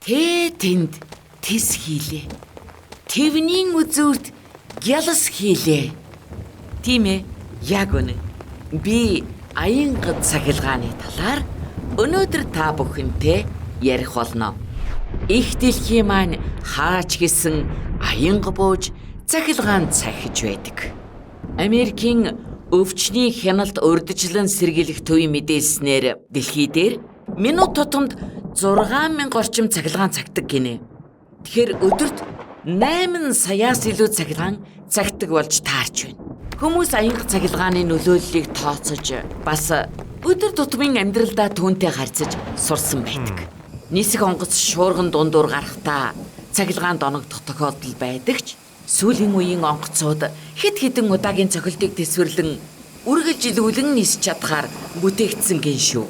Тэнд тис хийлээ. Тэвний үзүүрт гялс хийлээ. Тийм ээ, яг үнэ. Би аянга цахилгааны талаар өнөөдөр та бүхэнтэй ярих болно. Их дэлхийн маань хаач гисэн аянга бууж цахилгаан цахиж байдаг. Америкийн өвчний хяналт урьдчилан сэргийлэх төвийн мэдээлснээр дэлхий дээр минут тутамд 6000 орчим цахилгаан цагдаг гинэ. Тэгэхээр өдөрт 8 саяас илүү цахилгаан цагдаг болж таарч байна. Хүмүүс аянга цахилгааны нөлөөллийг тооцож бас өдөр тутмын амьдралдаа түүнтэй харьцаж сурсан байдаг. Нисэх онгоц шуурган дундуур гарахдаа цахилгаанд оногдох тохиолдол байдаг ч сүүлийн үеийн онгоцууд хэд хэдэн удаагийн цохилтыг тэсвэрлэн үргэлж илүүлэн нисч чадхаар бүтээгдсэн гин шүү.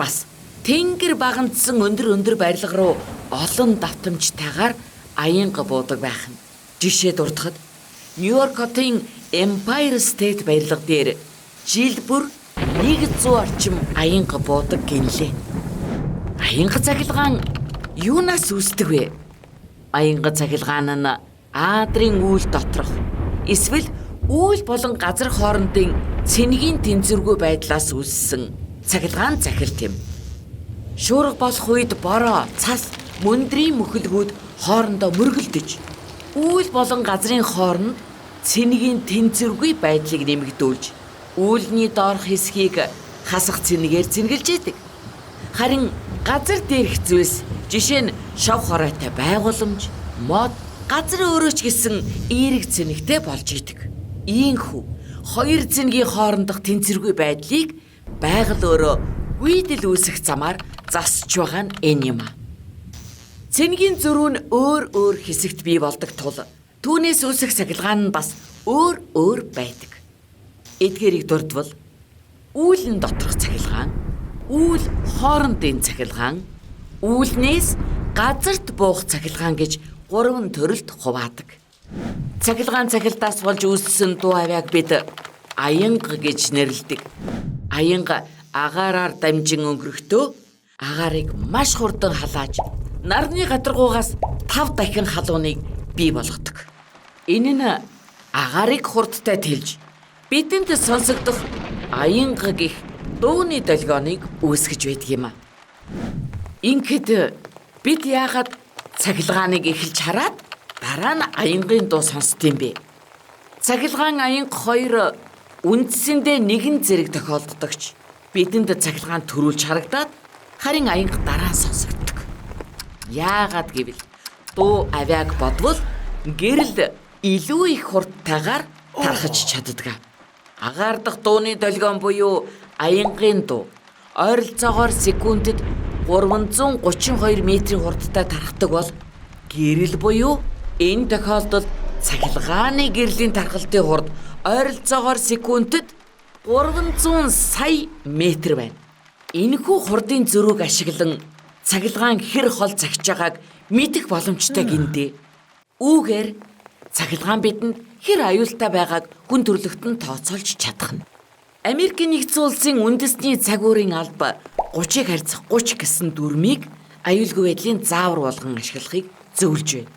Бас тэнгэр багандсан өндөр барилга руу олон давтамжтайгаар аянга буудаг байх нь. Жишээ дурдахад Нью-Йорк хотын Empire State барилга дээр жил бүр 100 орчим аянга буудаг гинлээ. Аянга цахилгаан юунаас үүсдэг вэ? Аянга цахилгаан нь аадрын үйл доторх эсвэл үйл болон газар хоорондын цэнгийн тэнцвэргүй байдлаас үүссэн цахилгаан захилт юм. Шуурга болох үед бороо, цас, мөндрийн мөхөлгүүд хоорондоо мөргөлдөж, үйл болон газрын хооронд цэнгийн тэнцвэргүй байдлыг нэмэгдүүлж, үүлний доорх хэсгийг хасах цэнгээр цэнгэлж яадаг. Харин газар дээрх зүйлс, жишээ нь шав хоройтой байгууламж, мод, газар өөрөө ч гэсэн эерэг цэнэгтэй болж идэг. Ийхүү хоёр цэнгийн хоорондох тэнцвэргүй байдлыг байгаль өөрөө гүйдэл үүсэх замаар засч байгаа нь энэ юм. Цэнгийн зөрүү нь өөр хэсэгт бий болдог тул түүнээс үүсэх цахилгаан нь бас өөр байдаг. Эдгээрийг дурдвал үүлэн доторх цахилгаан, үйл хоорондын цахилгаан, үүлнээс газарт буух цахилгаан гэж 3 төрөлд хуваадаг. Цахилгаан цахилтаас болж үүссэн дуу авяаг бид аянга гэж нэрлэдэг. Аянга агаараар дамжин өнгөрөхдөө агаарыг маш хурдан халааж нарны гадаргуугаас 5 дахин халууныг бий болгодог. Энэ нь агаарыг хурдтай тэлж бидэнд сонсогдох аянга гэх дууны долгионыг үүсгэж байдаг юм. Ингээд бид яагаад цахилгааныг эхэлж хараад дараа нь аянгийн дуу сонсдсон бэ? Цахилгаан аянга хоёр үндсэндээ нэгэн зэрэг тохиолддогч бидэнд цахилгаан төрүүлж харагдаад харин аянга дараа сонсогддог. Яагаад гэвэл дуу авяаг бодвол гэрэл илүү их хурдтайгаар тархаж чаддаг. Агаар дахь дууны долгион буюу аянгийн дуу ойролцоогоор секундэд 332 метрийн хурдтай тархдаг бол гэрэл буюу энэ тохиолдолд цахилгааны гэрлийн тархалтын хурд ойролцоогоор секундэд 300 сая метр байна. Энэхүү хурдын зөрүүг ашиглан цахилгаан хэр хол цагж байгааг мэдэх боломжтой гиндэ. Үүгээр цахилгаан бидэнд хэр аюултай байгааг хүн төрлөختөнд тооцоолж чадах нь. Америкийн нэгдсэн улсын үндэсний цаг уурын алба 30-ыг харьцах 30 гэсэн дүрмийг аюулгүй байдлын заавар болгон ашиглахыг зөвлөж байна.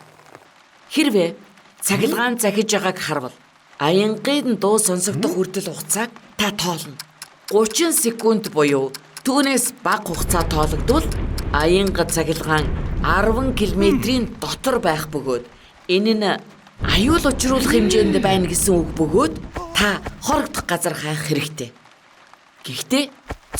Хэрвээ цахилгаан захиж байгааг харвал аянгийн дуу сонсогдох хүртэл хугацааг та тоолно. 30 секунд буюу түүнээс бага хугацаа тоологдвол аянга цахилгаан 10 км-ийн дотор байх бөгөөд энэ нь аюул учруулах хэмжээнд байна гэсэн үг бөгөөд та хорогдох газар хайх хэрэгтэй. Гэхдээ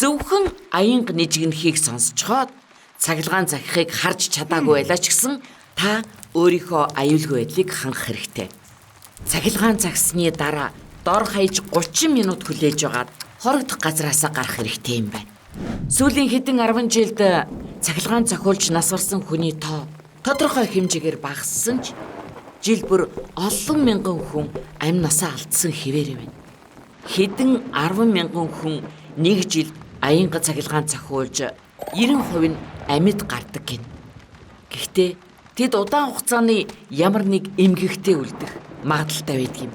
зөвхөн аянга нижигнэхийг сонсцоход цахилгаан захихыг харж чадаагүй байлаа ч гэсэн та өөрийнхөө аюулгүй байдлыг хангах хэрэгтэй. Цахилгаан загсны дараа дор хаяж 30 минут хүлээж байгаад хорогдох газараасаа гарах хэрэгтэй юм байна. Сүүлийн хэдэн 10 жилд цахилгаан зохиулж нас барсан хүний тоо тодорхой хэмжээгээр багассан ч жил бүр олон мянган хүн амь насаа алдсан хэвээр байна. Хэдэн 10 мянган хүн нэг жил аянга цахилгаан зохиулж 90% нь амьд гардаг гин. Гэхдээ тэд удаан хугацааны ямар нэг эмгэгтэй үлдэх магадaltaй байдаг юм.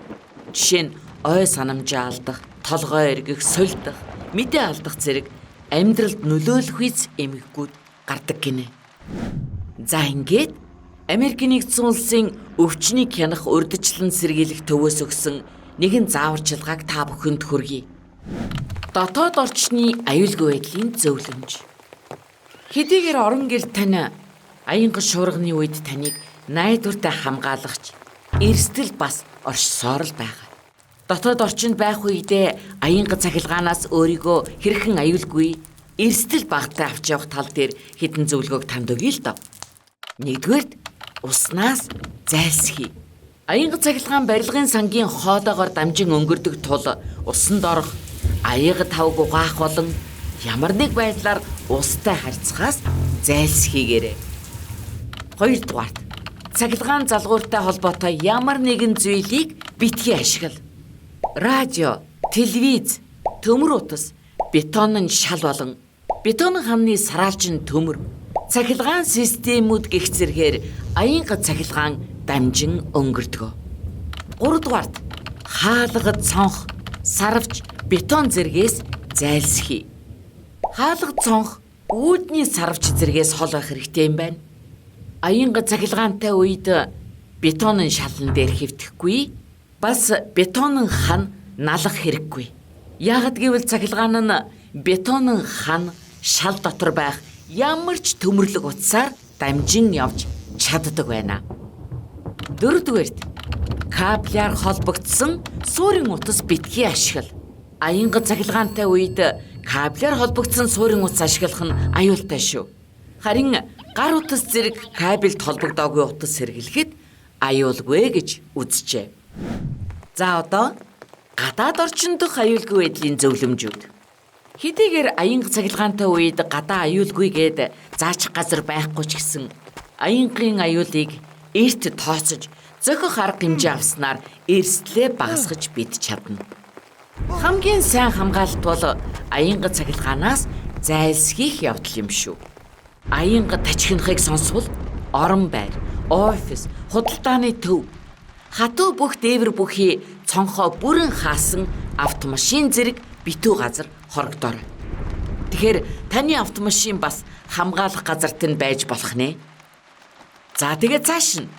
Жишээ нь ой санамжаа алдах, толгой эргэх, сольдох, мэдээ алдах зэрэг амьдралд нөлөөлөх үс эмгэгүүд гардаг гинэ. За ингээд Америкийн нэгдсэн улсын өвчнийг хянах урьдчилан сэргийлэх төвөөс өгсөн нэгэн зааварчилгааг та бүхэнд хүргэе. Дотоод орчны аюулгүй байдлын зөвлөмж. Хэдийгээр орон гэр тань аянга шуурганы үед таныг найдвартай хамгаалагч эрсдэл бас оршсоор л байгаа. Дотоод орчинд байх үедээ аянга цахилгаанаас өөрийгөө хэрхэн аюулгүй эрсдэл багтаа авч явах тал дээр хэдэн зөвлөгөөг танд өгье л доо. Нэгдүгээрт уснаас зайлсхий. Аянга цахилгаан барилгын сангийн хоолоогоор дамжин өнгөрдөг тул усанд орох, аяга тавг угаах болон ямар нэг байдлаар устай харьцахаас зайлсхийгээрэй. Хоёрдугаарт цахилгаан залгууртай холбоотой ямар нэгэн зүйлийг битгий ашигла. Радио, телевиз, төмөр утас, бетонын шал болон бетонын хамны сараалжин төмөр, цахилгаан системүүд гэх зэргээр аянга цахилгаан дамжин өнгөрдөг. Гуравдугаарт хаалгад цонх, сарвч, бетон зэргээс зайлсхий. Хаалгад цонх, үүдний сарвч зэргээс хол байх хэрэгтэй юм байна. Аянга цахилгаантай үед бетонын шалан дээр хэвтэхгүй, бас бетонын хан налах хэрэггүй. Яагад гэвэл цахилгаан нь бетонын хан шал дотор байх ямар ч төмөрлөг утсаар дамжин явж чаддаг байна. Дөрөвдүгээрт кабелаар холбогдсон суурин утас битгий ашигла. Аянга цахилгаантай үед кабелаар холбогдсон суурин утас ашиглах нь аюултай шүү. Харин гар утас зэрэг кабелд холбогдоогүй утас сэргэлэхэд аюулгүй гэж үзжээ. За одоо гадаад орчин дох аюулгүй байдлын зөвлөмжүүд. Хэдийгээр аянга цахилгаантай үед гадаа аюулгүй гээд заачих газар байхгүй ч гэсэн аянгийн аюулыг эрт тооцож зохих арга хэмжээ авснаар эрсдлээ багасгаж бид чадна. Хамгийн сайн хамгаалалт бол аянга цахилгаанаас зайлсхийх явдал юм шүү. Аянга тачхинахыг сонсвол орон байр, офис, худалдааны төв, хатуу бүх дээвэр бүхий цонхоо бүрэн хаасан автомашин зэрэг битүү газар хорогдоор. Тэгэхээр таны автомашин бас хамгаалах газарт нь байж болох нэ. За тэгээд цааш нь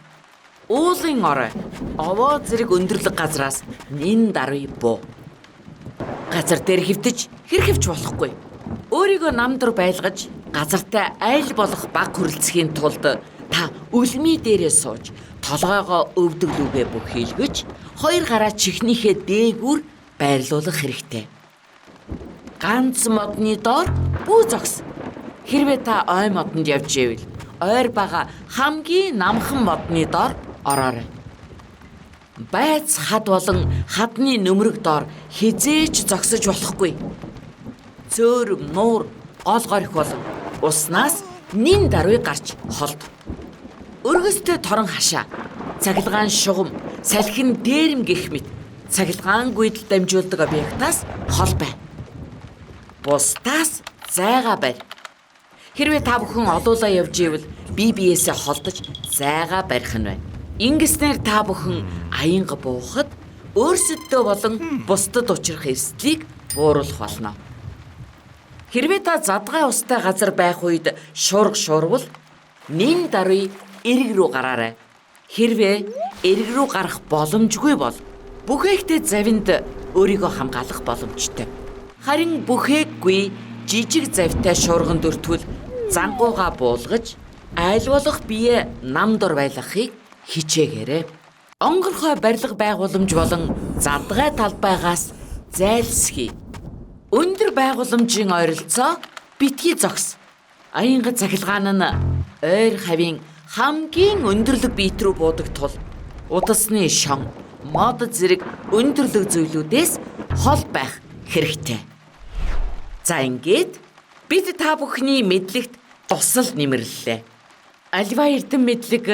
уулын орой, овоо зэрэг өндөрлөг газраас нин даруй буу. Газар дээр хэвтэж хэрхэвч болохгүй. Өөрийгөө намдар байлгаж газартай айл болох баг хүрэлцэхийн тулд та үлми дээрээ сууж толгойгоо өвдөглүүгээ бүхийлгэж хоёр гараа чихнийхээ дээгүүр байрлуулах хэрэгтэй. Ганц модны доор бүү зогс. Хэрвээ та ой модонд явж ивэл ойр бага хамгийн намхан модны доор ороорой. Байц хад болон хадны нөмрөг доор хизээч зогсож болохгүй. Цөөр, нуур, гол горих болон уснаас нин даруй гарч холд. Өргөстэй торон хашаа, цахилгаан шугам, салхин дээрэм гэх мэт цахилгаан гүйдэл дамжуулдаг объектаас хол бай. Бусдаас зайгаа барь. Хэрвээ та бүхэн олуулаа явж ивэл бие биесээ холдож зайгаа барих нь байна. Ингэснээр та бүхэн аянга буухад өөрсөддөө болон бусдад учрах эрсдлийг бууруулах болно. Хэрвээ та задгай устай газар байх үед шуурга шуурвал нин даруй эрэг рүү гараарай. Хэрвээ эрэг рүү гарах боломжгүй бол бүхээгтэй завинд өөрийгөө хамгаалах боломжтой. Харин бүхээггүй жижиг завтай шуурган дөртвөл зангууга буулгаж айл болох бие нам дор байлгахыг хичээгээрэй. Онгорхой барилга байгууламж болон задгай талбайгаас зайлсхий. Өндөр байгууламжийн ойролцоо битгий зогс. Аянга цахилгаан нь ойр хавийн хамгийн өндөрлөг биет рүү буудаг тул удасны шон, мод зэрэг өндөрлөг зүйлүүдээс хол байх хэрэгтэй. За ингээд бид та бүхний мэдлэгт тусал нэмэрлэлээ. Альва эрдэм мэдлэг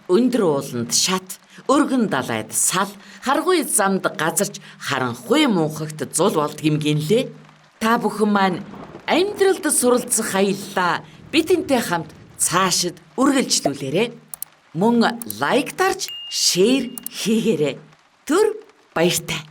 өндөр ууланд шат, өргөн далайд сал, харгуй замд газарч харанхуй муухагт зул болд гэмгэнлээ. Та бүхэн маань амьдралд суралцах аяллаа бидэнтэй хамт цаашид үргэлжлүүлээрэй. Мөн лайк дарж, шеэр хийгээрэй. Түр баяртай.